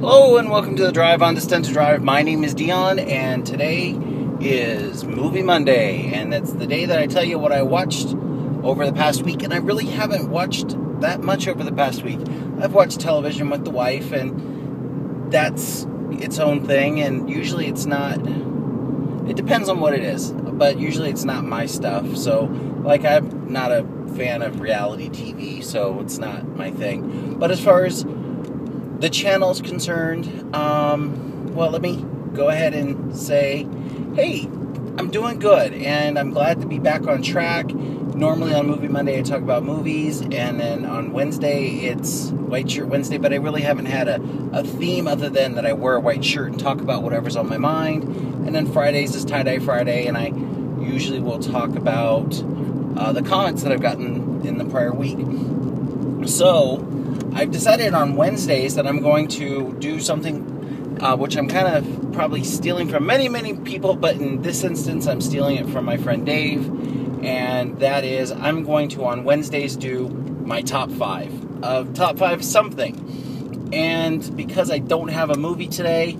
Hello and welcome to the Drive on Descent to Drive. My name is Dion and today is Movie Monday, and it's the day that I tell you what I watched over the past week, and I really haven't watched that much over the past week. I've watched television with the wife, and that's its own thing, and usually it's not, it depends on what it is, but usually it's not my stuff. So, like, I'm not a fan of reality TV, so it's not my thing. But as far as the channel's concerned, well, let me go ahead and say, hey, I'm doing good, and I'm glad to be back on track. Normally on Movie Monday I talk about movies, and then on Wednesday it's White Shirt Wednesday, but I really haven't had a theme other than that I wear a white shirt and talk about whatever's on my mind. And then Fridays is Tie-Dye Friday, and I usually will talk about the comments that I've gotten in the prior week. So I've decided on Wednesdays that I'm going to do something which I'm kind of probably stealing from many people, but in this instance I'm stealing it from my friend Dave, and that is I'm going to on Wednesdays do my top 5 something. And because I don't have a movie today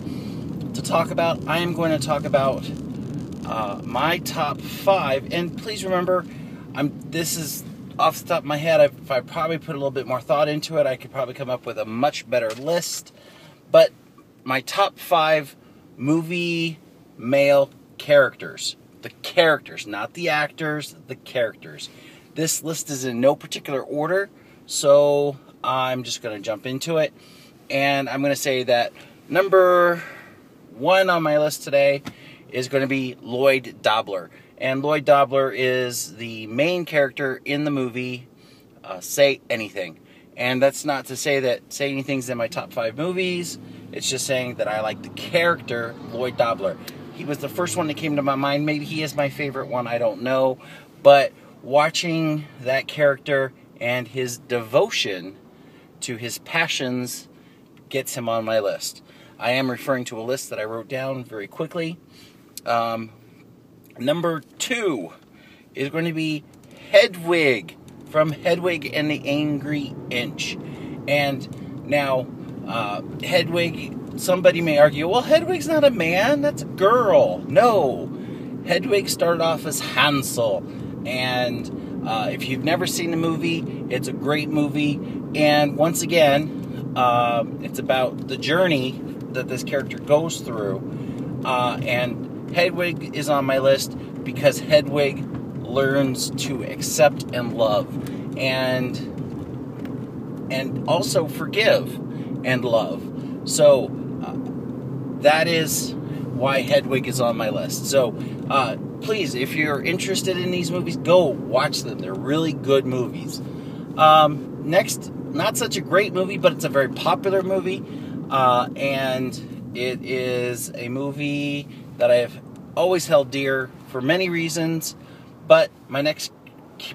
to talk about, I am going to talk about my top 5. And please remember, this is off the top of my head. If I probably put a little bit more thought into it, I could probably come up with a much better list. But my top 5 movie male characters. The characters, not the actors, the characters. This list is in no particular order, so I'm just going to jump into it. And I'm going to say that number 1 on my list today is going to be Lloyd Dobler. And Lloyd Dobler is the main character in the movie Say Anything. And that's not to say that Say Anything's in my top 5 movies. It's just saying that I like the character Lloyd Dobler. He was the first one that came to my mind. Maybe he is my favorite one, I don't know. But watching that character and his devotion to his passions gets him on my list. I am referring to a list that I wrote down very quickly. Number 2 is going to be Hedwig from Hedwig and the Angry Inch. And now, Hedwig, somebody may argue, well, Hedwig's not a man, that's a girl. No, Hedwig started off as Hansel. And if you've never seen the movie, it's a great movie. And once again, it's about the journey that this character goes through. And Hedwig is on my list because Hedwig learns to accept and love and also forgive and love. So that is why Hedwig is on my list. So please, if you're interested in these movies, go watch them. They're really good movies. Next, not such a great movie, but it's a very popular movie. And it is a movie that I have always held dear for many reasons, but my next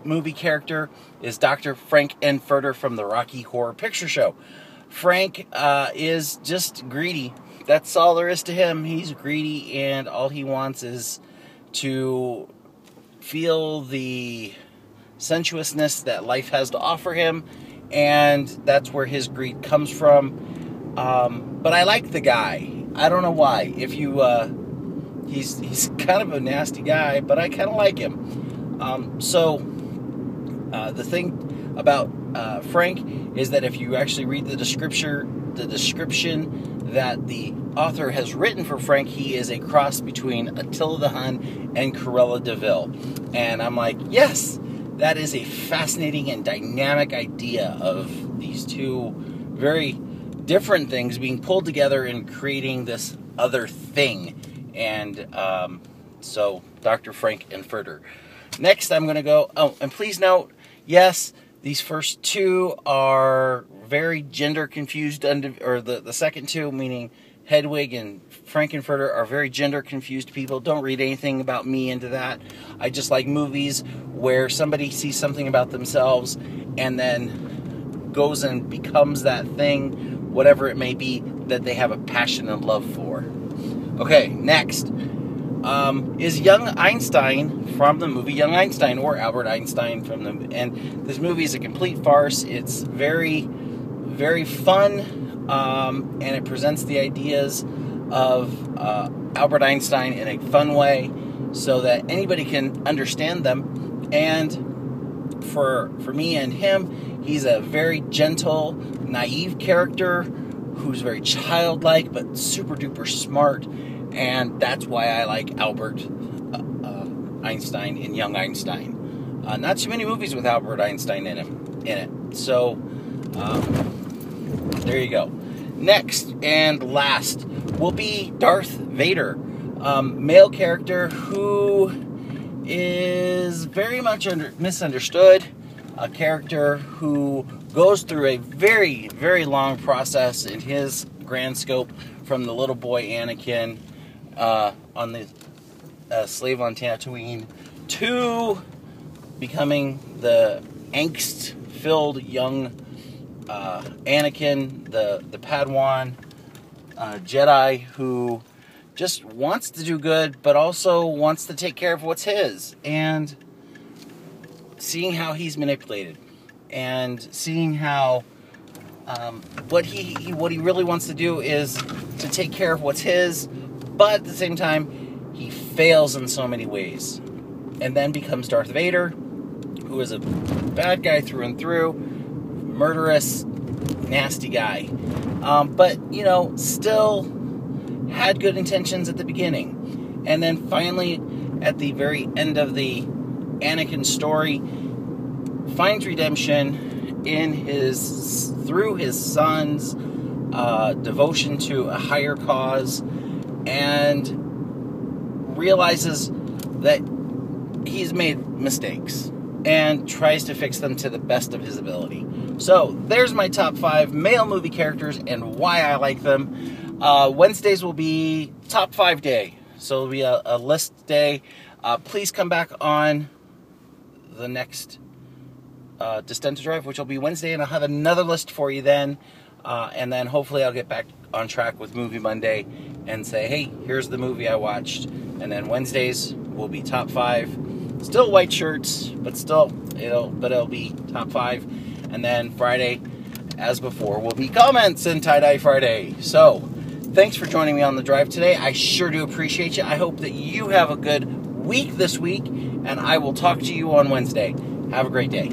movie character is Dr. Frank Enfurter from the Rocky Horror Picture Show. Frank is just greedy. That's all there is to him. He's greedy, and all he wants is to feel the sensuousness that life has to offer him, and that's where his greed comes from. But I like the guy. I don't know why. If you, he's kind of a nasty guy, but I kind of like him. The thing about Frank is that if you actually read the description that the author has written for Frank, he is a cross between Attila the Hun and Cruella de Vil. And I'm like, yes, that is a fascinating and dynamic idea of these two very different things being pulled together and creating this other thing. And so Dr. Frank Enfurter. Next, I'm going to go, oh, and please note, yes, these first 2 are very gender confused, or the second 2, meaning Hedwig and Frank Enfurter, are very gender confused people. Don't read anything about me into that. I just like movies where somebody sees something about themselves and then goes and becomes that thing, whatever it may be, that they have a passion and love for. Okay, next is Young Einstein from the movie Young Einstein, or Albert Einstein from the... And this movie is a complete farce. It's very, very fun. and it presents the ideas of Albert Einstein in a fun way so that anybody can understand them. And for me and him, he's a very gentle, naive character who's very childlike but super duper smart, and that's why I like Albert Einstein in Young Einstein. Not too many movies with Albert Einstein in it. So there you go. Next and last will be Darth Vader, male character who is very much misunderstood, a character who goes through a very, very long process in his grand scope, from the little boy Anakin on the slave on Tatooine to becoming the angst-filled young Anakin, the Padawan Jedi who just wants to do good, but also wants to take care of what's his, and seeing how he's manipulated, and seeing how what he really wants to do is to take care of what's his, but at the same time he fails in so many ways, and then becomes Darth Vader, who is a bad guy through and through, murderous, nasty guy, but still had good intentions at the beginning, and then finally at the very end of the Anakin story finds redemption through his son's devotion to a higher cause, and realizes that he's made mistakes and tries to fix them to the best of his ability. So there's my top 5 male movie characters and why I like them. Wednesdays will be top 5 day, so it'll be a list day. Please come back on the next Descent to Drive, which will be Wednesday, and I'll have another list for you then. And then hopefully I'll get back on track with Movie Monday and say, hey, here's the movie I watched. And then Wednesdays will be top 5. Still white shirts, but still, it'll be top 5. And then Friday, as before, will be comments and Tie-Dye Friday. So, thanks for joining me on the drive today. I sure do appreciate you. I hope that you have a good week this week, and I will talk to you on Wednesday. Have a great day.